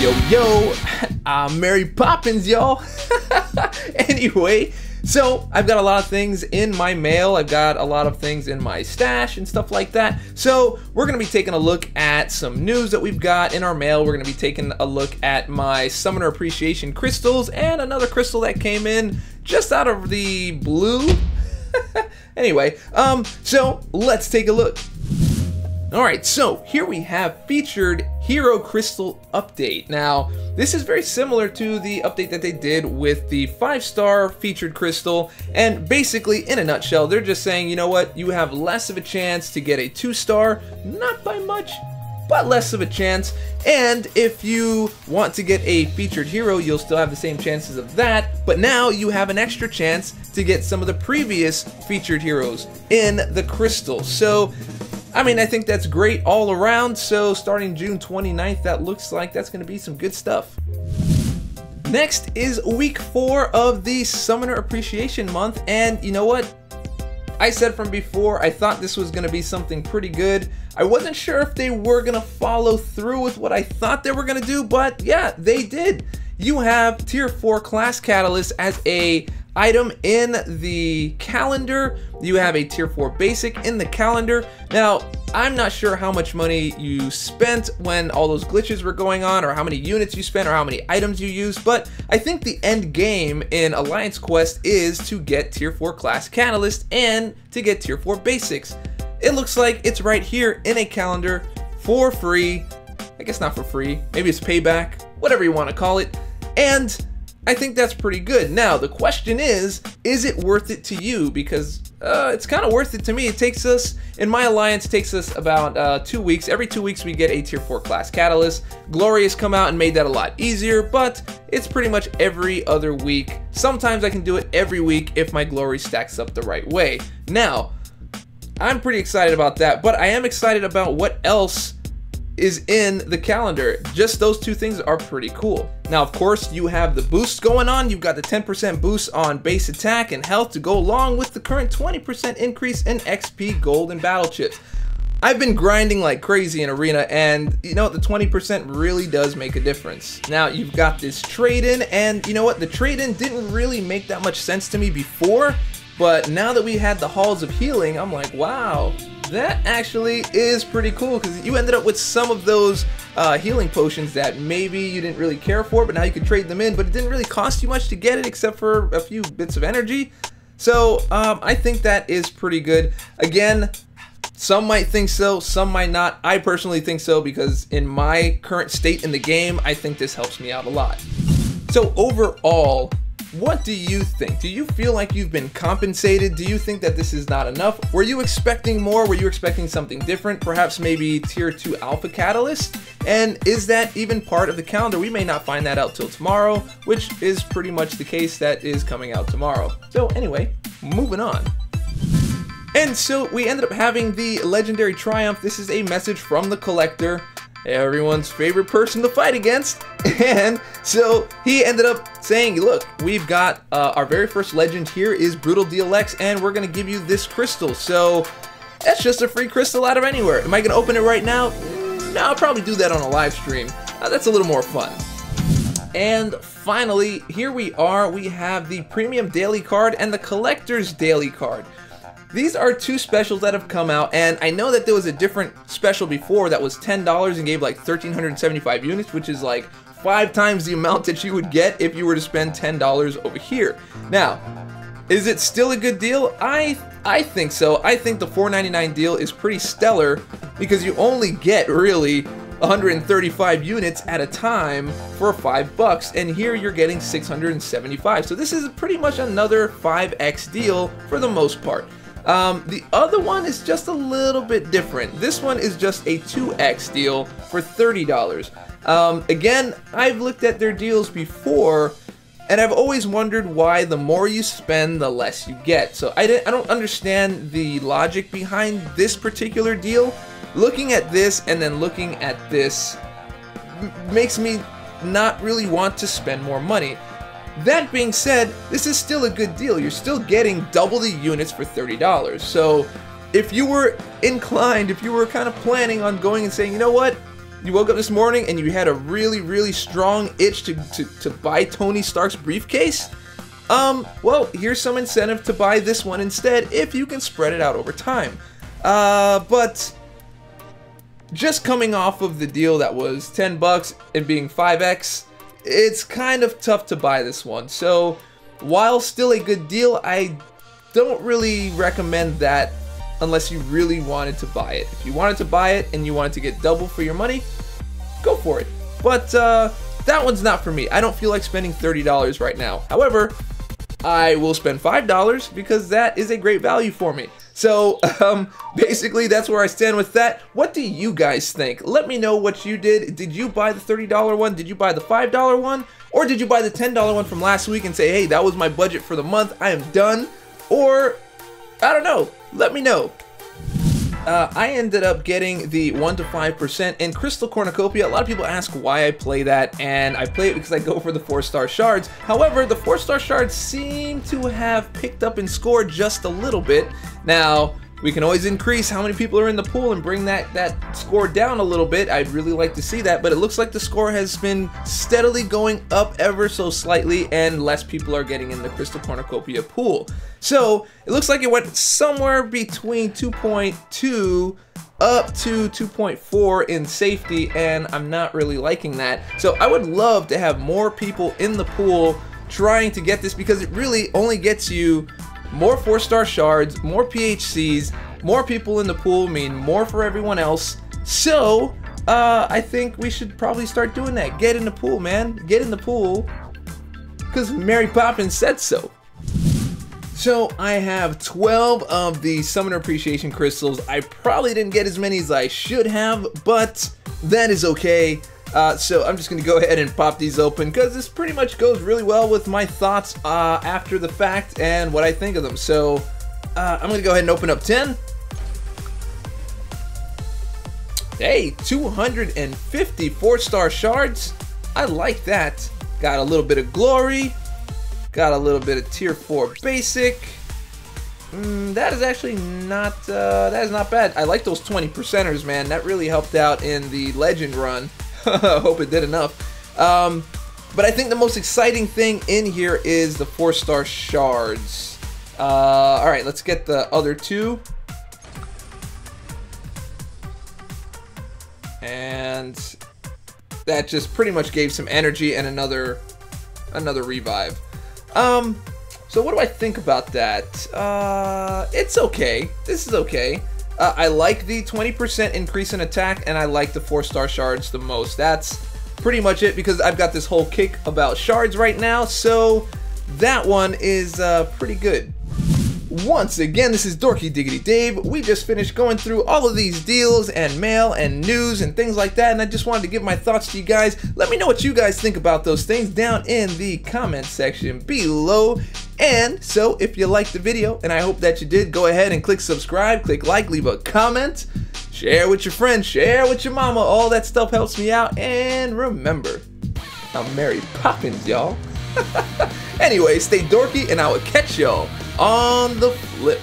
Yo, I'm Mary Poppins, y'all. Anyway, so I've got a lot of things in my mail. I've got a lot of things in my stash and stuff like that. So we're going to be taking a look at some news that we've got in our mail. We're going to be taking a look at my Summoner Appreciation crystals and another crystal that came in just out of the blue. Anyway, so let's take a look. Alright, so here we have featured hero crystal update. Now, this is very similar to the update that they did with the 5-star featured crystal, and basically, in a nutshell, they're just saying, you know what, you have less of a chance to get a 2-star, not by much, but less of a chance, and if you want to get a featured hero, you'll still have the same chances of that, but now you have an extra chance to get some of the previous featured heroes in the crystal. So I mean, I think that's great all around, so starting June 29th, that looks like that's going to be some good stuff. Next is week 4 of the Summoner Appreciation Month, and you know what? I said from before, I thought this was going to be something pretty good. I wasn't sure if they were going to follow through with what I thought they were going to do, but yeah, they did. You have Tier 4 Class Catalyst as a item in the calendar. You have a Tier 4 Basic in the calendar. Now, I'm not sure how much money you spent when all those glitches were going on, or how many units you spent, or how many items you used, but I think the end game in Alliance Quest is to get Tier 4 Class Catalyst and to get Tier 4 Basics. It looks like it's right here in a calendar for free. I guess not for free, maybe it's payback, whatever you want to call it, and I think that's pretty good. Now, the question is it worth it to you? Because it's kind of worth it to me. It takes us, in my alliance, takes us about 2 weeks. Every 2 weeks we get a Tier 4 Class Catalyst. Glory has come out and made that a lot easier, but it's pretty much every other week. Sometimes I can do it every week if my Glory stacks up the right way. Now, I'm pretty excited about that, but I am excited about what else is in the calendar. Just those two things are pretty cool. Now, of course, you have the boosts going on. You've got the 10% boost on base attack and health to go along with the current 20% increase in XP, gold, and battle chips. I've been grinding like crazy in Arena, and you know, the 20% really does make a difference. Now, you've got this trade-in, and you know what? The trade-in didn't really make that much sense to me before, but now that we had the Halls of Healing, I'm like, wow, that actually is pretty cool, because you ended up with some of those healing potions that maybe you didn't really care for, but now you can trade them in, but it didn't really cost you much to get it except for a few bits of energy. So I think that is pretty good. Again, some might think so, some might not. I personally think so, because in my current state in the game, I think this helps me out a lot. So overall, what do you think? Do you feel like you've been compensated? Do you think that this is not enough? Were you expecting more? Were you expecting something different? Perhaps maybe Tier 2 Alpha Catalyst? And is that even part of the calendar? We may not find that out till tomorrow, which is pretty much the case. That is coming out tomorrow. So anyway, moving on. And so we ended up having the Legendary Triumph. This is a message from the collector, everyone's favorite person to fight against, and so he ended up saying, look, we've got our very first legend here is Brutal DLX, and we're gonna give you this crystal. So that's just a free crystal out of anywhere. Am I gonna open it right now? No, I'll probably do that on a live stream. That's a little more fun. And finally, here we are. We have the Premium Daily Card and the Collector's Daily Card. These are two specials that have come out, and I know that there was a different special before that was $10 and gave like 1,375 units, which is like 5 times the amount that you would get if you were to spend $10 over here. Now, is it still a good deal? I think so. I think the $4.99 deal is pretty stellar, because you only get really 135 units at a time for $5, and here you're getting 675. So this is pretty much another 5x deal for the most part. The other one is just a little bit different. This one is just a 2x deal for $30. Again, I've looked at their deals before, and I've always wondered why the more you spend, the less you get. So I don't understand the logic behind this particular deal. Looking at this and then looking at this makes me not really want to spend more money. That being said, this is still a good deal. You're still getting double the units for $30. So if you were inclined, if you were kind of planning on going and saying, you know what, you woke up this morning and you had a really strong itch to buy Tony Stark's briefcase, well, here's some incentive to buy this one instead if you can spread it out over time. But just coming off of the deal that was 10 bucks and being 5x, it's kind of tough to buy this one. So while still a good deal, I don't really recommend that unless you really wanted to buy it. If you wanted to buy it and you wanted to get double for your money, go for it. But that one's not for me. I don't feel like spending $30 right now. However, I will spend $5 because that is a great value for me. So basically that's where I stand with that. What do you guys think? Let me know what you did. Did you buy the $30 one? Did you buy the $5 one? Or did you buy the $10 one from last week and say, hey, that was my budget for the month, I am done? Or, I don't know, let me know. I ended up getting the 1 to 5% in Crystal Cornucopia. A lot of people ask why I play that, and I play it because I go for the 4-star shards. However, the 4-star shards seem to have picked up in score just a little bit. Now, we can always increase how many people are in the pool and bring that score down a little bit. I'd really like to see that, but it looks like the score has been steadily going up ever so slightly, and less people are getting in the Crystal Cornucopia pool. So it looks like it went somewhere between 2.2 up to 2.4 in safety, and I'm not really liking that. So I would love to have more people in the pool trying to get this, because it really only gets you more 4-star shards, more PHCs, more people in the pool mean more for everyone else. So I think we should probably start doing that. Get in the pool, man. Get in the pool, because Mary Poppins said so. So I have 12 of the Summoner Appreciation Crystals. I probably didn't get as many as I should have, but that is okay. So I'm just going to go ahead and pop these open, because this pretty much goes really well with my thoughts after the fact and what I think of them. So I'm going to go ahead and open up 10. Hey, 250 4-star shards. I like that. Got a little bit of glory. Got a little bit of tier 4 basic. That is actually not, that is not bad. I like those 20%ers, man. That really helped out in the legend run. Hope it did enough. But I think the most exciting thing in here is the 4-star shards. Alright, let's get the other two. And that just pretty much gave some energy and another revive. So what do I think about that? It's okay. This is okay. I like the 20% increase in attack, and I like the 4-star shards the most. That's pretty much it, because I've got this whole kick about shards right now, so that one is pretty good. Once again, this is Dorky Diggity Dave. We just finished going through all of these deals and mail and news and things like that, and I just wanted to give my thoughts to you guys. Let me know what you guys think about those things down in the comment section below. And so if you liked the video, and I hope that you did, go ahead and click subscribe, click like, leave a comment, share with your friends, share with your mama. All that stuff helps me out. And remember, I'm Mary Poppins, y'all. Anyway, stay dorky, and I will catch y'all on the flip.